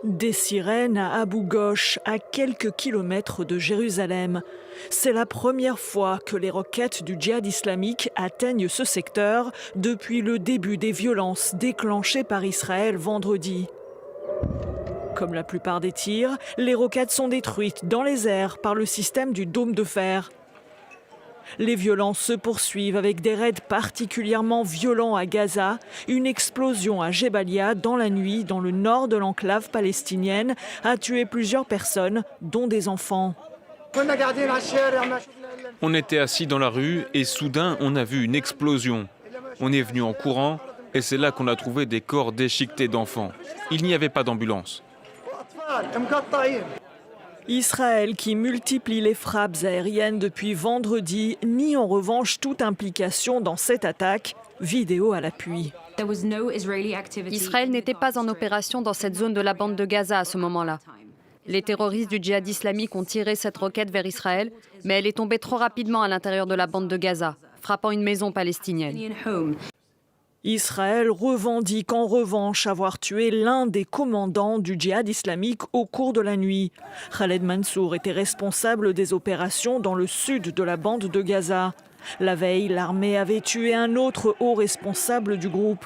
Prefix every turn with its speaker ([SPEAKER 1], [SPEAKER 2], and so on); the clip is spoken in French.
[SPEAKER 1] Des sirènes à Abu Ghosh, à quelques kilomètres de Jérusalem. C'est la première fois que les roquettes du djihad islamique atteignent ce secteur depuis le début des violences déclenchées par Israël vendredi. Comme la plupart des tirs, les roquettes sont détruites dans les airs par le système du dôme de fer. Les violences se poursuivent avec des raids particulièrement violents à Gaza, une explosion à Jebalia dans la nuit dans le nord de l'enclave palestinienne a tué plusieurs personnes, dont des enfants.
[SPEAKER 2] On était assis dans la rue et soudain on a vu une explosion. On est venu en courant et c'est là qu'on a trouvé des corps déchiquetés d'enfants. Il n'y avait pas d'ambulance.
[SPEAKER 1] Israël, qui multiplie les frappes aériennes depuis vendredi, nie en revanche toute implication dans cette attaque, vidéo à l'appui.
[SPEAKER 3] Israël n'était pas en opération dans cette zone de la bande de Gaza à ce moment-là. Les terroristes du djihad islamique ont tiré cette roquette vers Israël, mais elle est tombée trop rapidement à l'intérieur de la bande de Gaza, frappant une maison palestinienne.
[SPEAKER 1] Israël revendique en revanche avoir tué l'un des commandants du djihad islamique au cours de la nuit. Khaled Mansour était responsable des opérations dans le sud de la bande de Gaza. La veille, l'armée avait tué un autre haut responsable du groupe.